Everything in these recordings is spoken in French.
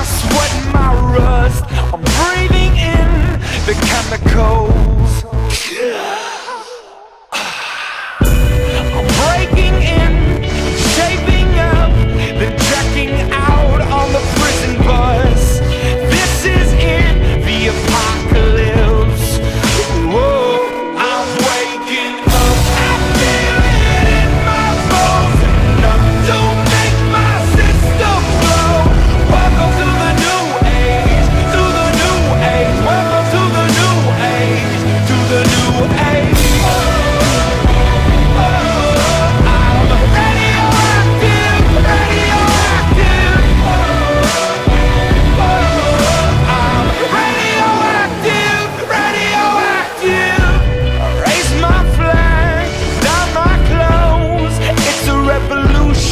sweat and my rust. I'm breathing in the chemicals. I'm breaking in, shaping up, then checking out on the prison bus. This is it, the apocalypse. Whoa, I'm waking up, I feel it in my bones. Enough to make my system blow. Welcome to the new age, to the new age. Welcome to the new age, to the new age.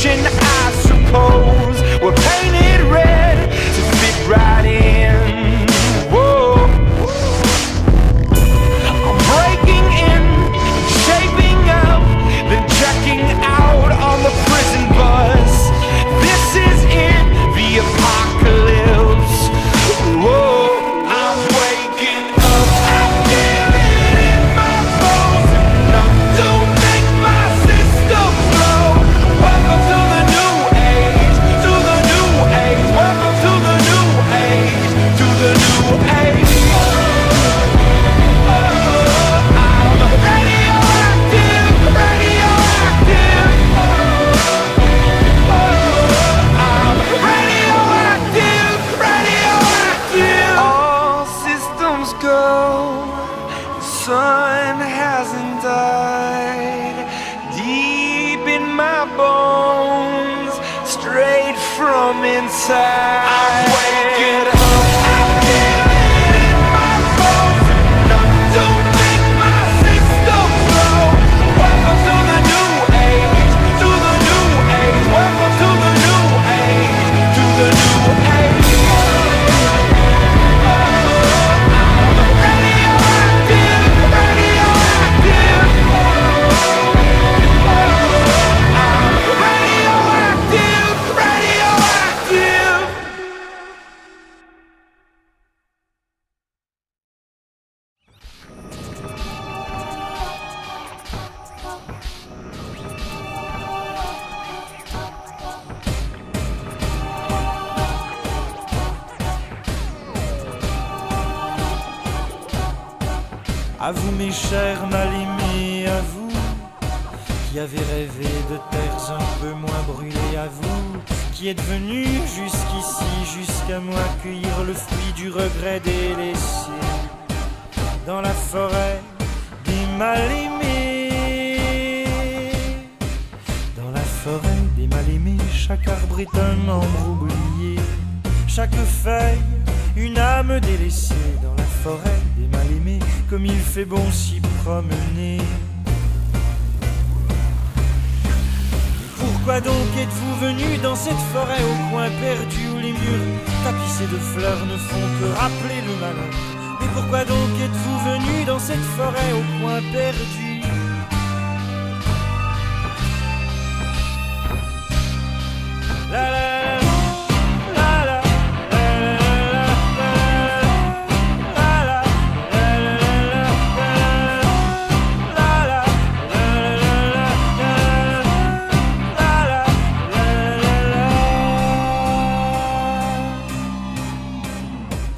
I suppose we're painted red to fit right in. Whoa. I'm breaking in, shaping up, then checking out on the prison bus. This is it, the apocalypse. Whoa. I'm waking up, I feel it in my bones. Enough to make my system blow. Welcome to the new age, to the new age. Welcome to the new age, to the new age. I'm radioactive, radioactive. I'm radioactive, radioactive. All systems go. The sun hasn't died. Deep in my bones, straight from inside. I'm waking up, I feel it in my bones. Enough to make my system blow. Welcome to the new age, to the new age. Welcome to the new age, to the new age. I'm radioactive, radioactive. Radioactive, radioactive. À vous mes chers mal-aimés, à vous qui avez rêvé de terres un peu moins brûlées, à vous qui êtes venus jusqu'ici, jusqu'à moi cueillir le fruit du regret délaissé dans la forêt des mal-aimés. Dans la forêt des mal-aimés, chaque arbre est un membre oublié, chaque feuille une âme délaissée. Dans la forêt des mal-aimés, comme il fait bon s'y promener. Pourquoi donc êtes-vous venus dans cette forêt au coin perdu où les murs tapissés de fleurs ne font que rappeler le malheur? Mais pourquoi donc êtes-vous venus dans cette forêt au coin perdu? La la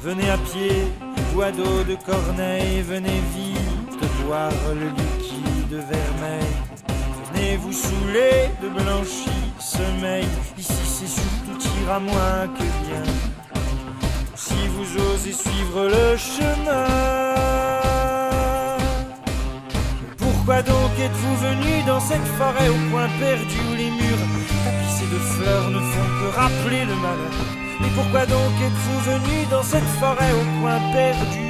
venez à pied ou à dos de Corneille, venez vite boire le liquide vermeil. Venez vous saouler de blanchi sommeil, ici c'est surtout tir à moins que bien. Si vous osez suivre le chemin, pourquoi donc êtes-vous venus dans cette forêt au coin perdu où les murs tapissés de fleurs ne font que rappeler le malheur? Mais pourquoi donc êtes-vous venus dans cette forêt au coin perdu?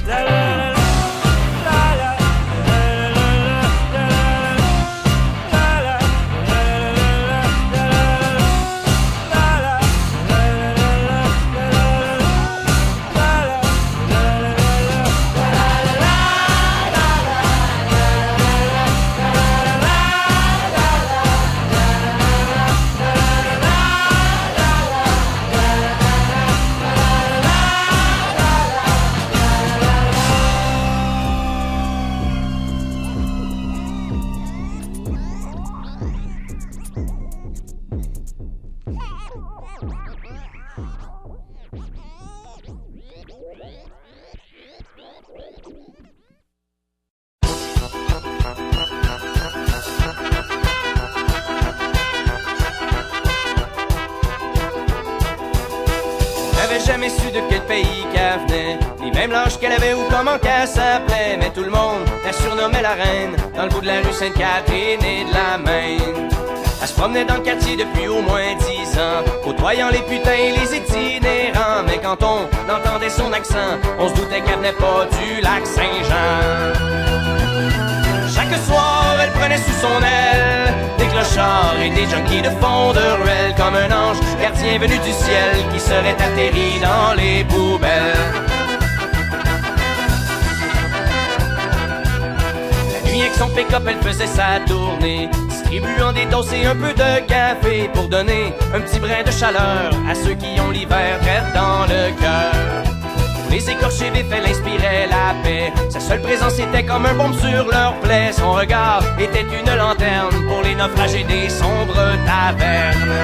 La la la la. jamais su de quel pays qu'elle venait, ni même l'âge qu'elle avait ou comment qu'elle s'appelait. Mais tout le monde la surnommait la reine, dans le bout de la rue Sainte-Catherine et de la Maine. Elle se promenait dans le quartier depuis au moins 10 ans, côtoyant les putains et les itinérants. Mais quand on entendait son accent, on se doutait qu'elle venait pas du lac Saint-Jean. Chaque soir, elle prenait sous son aile des clochards et des junkies de fond de ruelle, comme un ange gardien venu du ciel qui serait atterri dans les poubelles. La nuit avec son pick-up, elle faisait sa tournée, distribuant des doses et un peu de café pour donner un petit brin de chaleur à ceux qui ont l'hiver direct dans le cœur. Les écorchés vifs, elle inspirait la paix. Sa seule présence était comme un baume sur leurs plaies. Son regard était une lanterne pour les naufragés des sombres tavernes.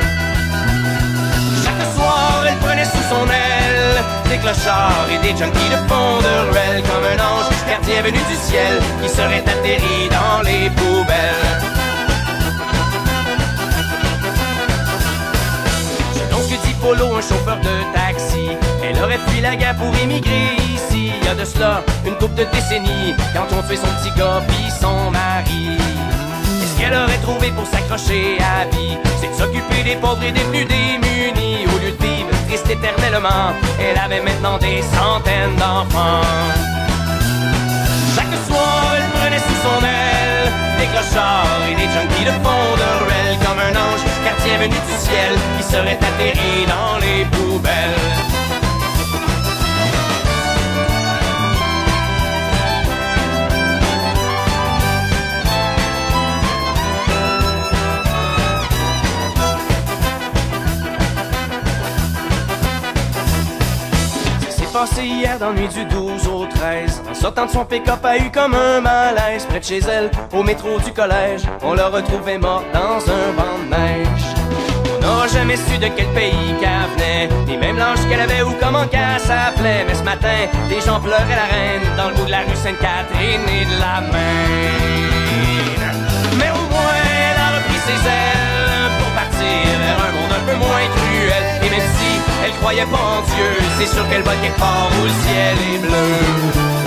Chaque soir, elle prenait sous son aile des clochards et des junkies de fond de ruelle, comme un ange gardien venu du ciel qui serait atterri dans les poubelles. Selon ce que dit Polo, un chauffeur de taxi, elle aurait fui la guerre pour émigrer ici. Il y a de cela une couple de décennies, quand on fait son petit gars pis son mari. Et ce qu'elle aurait trouvé pour s'accrocher à vie, c'est de s'occuper des pauvres et des plus démunis. Au lieu de vivre triste éternellement, elle avait maintenant des centaines d'enfants. Chaque soir, elle prenait sous son aile des clochards et des junkies de fond de ruelle, comme un ange gardien venu du ciel qui serait atterri dans les poubelles. Passé hier dans la nuit du 12 au 13. En sortant de son pick-up, a eu comme un malaise. Près de chez elle, au métro du collège, on l'a retrouvée morte dans un banc de neige. On n'aura jamais su de quel pays qu'elle venait, ni même l'âge qu'elle avait ou comment qu'elle s'appelait. Mais ce matin, des gens pleuraient la reine dans le bout de la rue Sainte-Catherine et de la Maine. Mais au moins, elle a repris ses ailes pour partir vers un monde un peu moins cruel. Et même si elle croyait pas en Dieu, c'est sûr qu'elle va quelque part où le ciel est bleu.